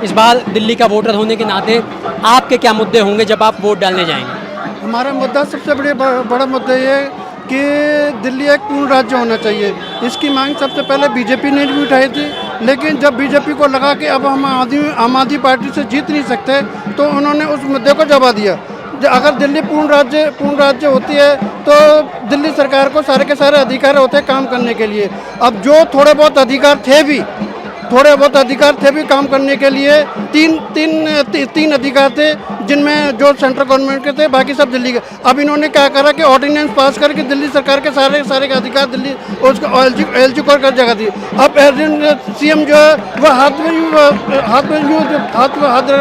इस बार दिल्ली का वोटर होने के नाते आपके क्या मुद्दे होंगे जब आप वोट डालने जाएंगे? हमारा मुद्दा सबसे बड़ा मुद्दा ये है कि दिल्ली एक पूर्ण राज्य होना चाहिए। इसकी मांग सबसे पहले बीजेपी ने भी उठाई थी, लेकिन जब बीजेपी को लगा कि अब हम आम आदमी पार्टी से जीत नहीं सकते, तो उन्होंने उस मुद्दे को दबा दिया। अगर दिल्ली पूर्ण राज्य होती है तो दिल्ली सरकार को सारे के सारे अधिकार होते हैं काम करने के लिए। अब जो थोड़े बहुत अधिकार थे भी काम करने के लिए, तीन अधिकार थे, जिनमें जो सेंट्रल गवर्नमेंट के थे, बाकी सब दिल्ली के। अब इन्होंने क्या करा कि ऑर्डिनेंस पास करके दिल्ली सरकार के सारे के अधिकार दिल्ली उसको एलजी को कर जगह दी। अब सीएम जो है वह हाथ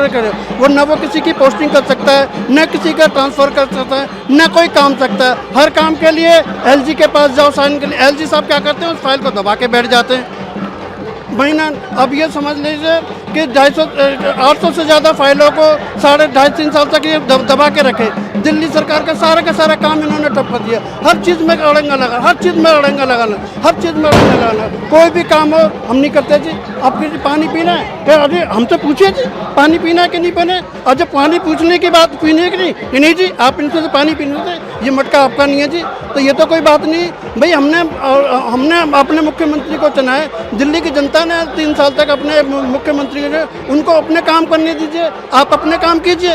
करे, वो न वो किसी की पोस्टिंग कर सकता है, न किसी का ट्रांसफर कर सकता है, न कोई काम सकता है। हर काम के लिए एलजी के पास जाओ साइन के लिए। एलजी साहब क्या करते हैं, उस फाइल को दबा के बैठ जाते हैं महीना। अब ये समझ लीजिए कि 800 से ज़्यादा फाइलों को 2.5-3 साल तक ये दबा के रखे। दिल्ली सरकार का सारा काम इन्होंने ठप कर दिया। हर चीज़ में अड़ंगा लगाना। कोई भी काम हो हम नहीं करते जी। आपके पानी पीना है क्या? अरे हमसे पूछिए जी, पानी पीना है कि नहीं पीना है। और जब पानी पूछने की बात पीने की नहीं जी, आप इनसे पानी पीने से, ये मटका आपका नहीं है जी। तो ये तो कोई बात नहीं भाई। हमने अपने मुख्यमंत्री को चुना है, दिल्ली की जनता ने 3 साल तक अपने मुख्यमंत्री ने, उनको अपने काम करने दीजिए। आप अपने काम कीजिए।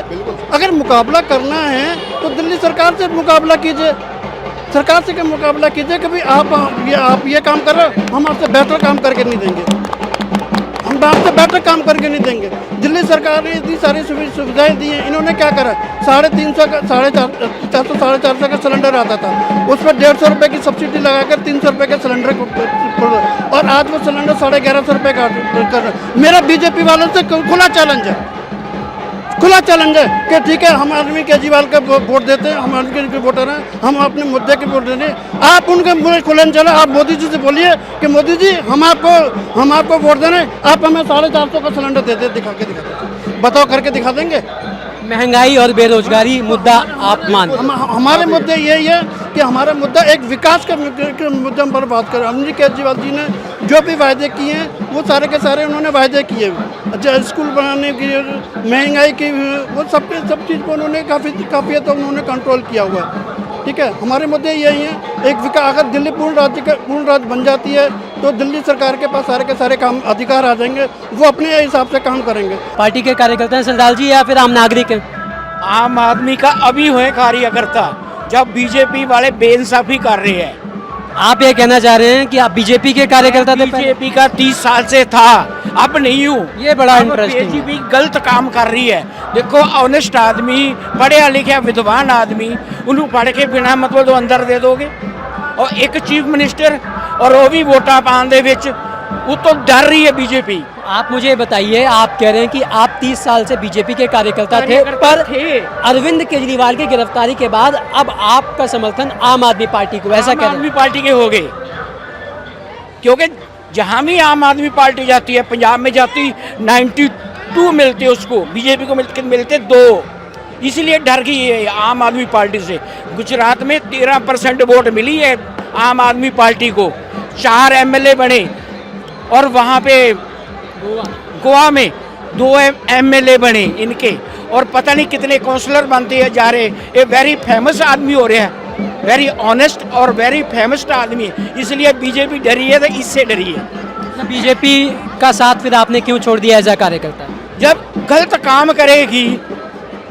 अगर मुकाबला करना है तो दिल्ली सरकार से मुकाबला कीजिए, सरकार से क्या मुकाबला कीजिए कि भाई आप ये काम कर रहे हो, हम आपसे बेहतर काम करके नहीं देंगे, हम आपसे बेहतर काम करके नहीं देंगे। दिल्ली सरकार ने इतनी सारी सुविधाएं दी हैं। इन्होंने क्या करा, 350 का 450 का सिलेंडर आता था, उस पर 150 रुपये की सब्सिडी लगाकर 300 रुपये के सिलेंडर को, और आज वो सिलेंडर 1150 रुपये का कर रहा है। मेरा बीजेपी वालों से खुला चैलेंज है कि ठीक है, हम अरविंद केजरीवाल का वोट देते हैं, हम उनके वोटर हैं, हम अपने मुद्दे के वोट देते हैं। आप उनके खुले चले, आप मोदी जी से बोलिए कि मोदी जी हम आपको वोट देने, आप हमें 450 का सिलेंडर देते, दिखाते बताओ, करके दिखा देंगे। महंगाई और बेरोजगारी मुद्दा आप मानते हैं? हमारे मुद्दे यही है कि हमारा मुद्दा एक विकास के मुद्दे पर बात करें। अरविंद केजरीवाल जी ने जो भी वायदे किए हैं वो सारे के सारे उन्होंने वायदे किए। अच्छा, स्कूल बनाने की, महंगाई की, वो सब चीज़ को उन्होंने काफ़ी हद तक उन्होंने कंट्रोल किया हुआ है। ठीक है, हमारे मुद्दे यही हैं। एक विकास, अगर दिल्ली पूर्ण राज्य बन जाती है तो दिल्ली सरकार के पास सारे के सारे काम अधिकार आ जाएंगे, वो अपने हिसाब से काम करेंगे। पार्टी के कार्यकर्ता हैं सरदार जी या फिर आम नागरिक हैं? आम आदमी का अभी हुए कार्यकर्ता, जब बीजेपी वाले बेइंसाफी कर रहे हैं। आप ये कहना चाह रहे हैं कि आप बीजेपी के कार्यकर्ता थे? बीजेपी का 30 साल से था, अब नहीं हूँ। ये बड़ा इंटरेस्टिंग। बीजेपी गलत काम कर रही है। देखो, ऑनेस्ट आदमी, पढ़े लिखे विद्वान आदमी, उन्हें पढ़ के बिना मतलब तो अंदर दे दोगे। और एक चीफ मिनिस्टर, और वो भी वोटा पाने दे विच, वो तो डर रही है बीजेपी। आप मुझे बताइए, आप कह रहे हैं कि आप 30 साल से बीजेपी के कार्यकर्ता थे, पर अरविंद केजरीवाल की गिरफ्तारी के बाद अब आपका समर्थन आम आदमी पार्टी को, ऐसा कह रहे हैं? आम आदमी पार्टी के हो गए, क्योंकि जहां भी आम आदमी पार्टी जाती है, पंजाब में जाती 92 मिलते उसको, बीजेपी को मिलते 2, इसलिए डर गई है आम आदमी पार्टी से। गुजरात में 13% वोट मिली है आम आदमी पार्टी को, 4 एमएलए बने, और वहाँ पे गोवा में 2 एमएलए बने इनके, और पता नहीं कितने काउंसलर बनते जा रहे। ये वेरी फेमस आदमी हो रहे हैं, वेरी ऑनेस्ट और वेरी फेमस आदमी है, इसलिए बीजेपी डरी है, तो इससे डरी है। बीजेपी का साथ फिर आपने क्यों छोड़ दिया एज अ कार्यकर्ता? जब गलत काम करेगी,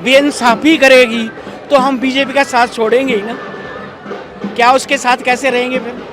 बेइंसाफी करेगी, तो हम बीजेपी का साथ छोड़ेंगे ही ना। क्या उसके साथ कैसे रहेंगे फिर?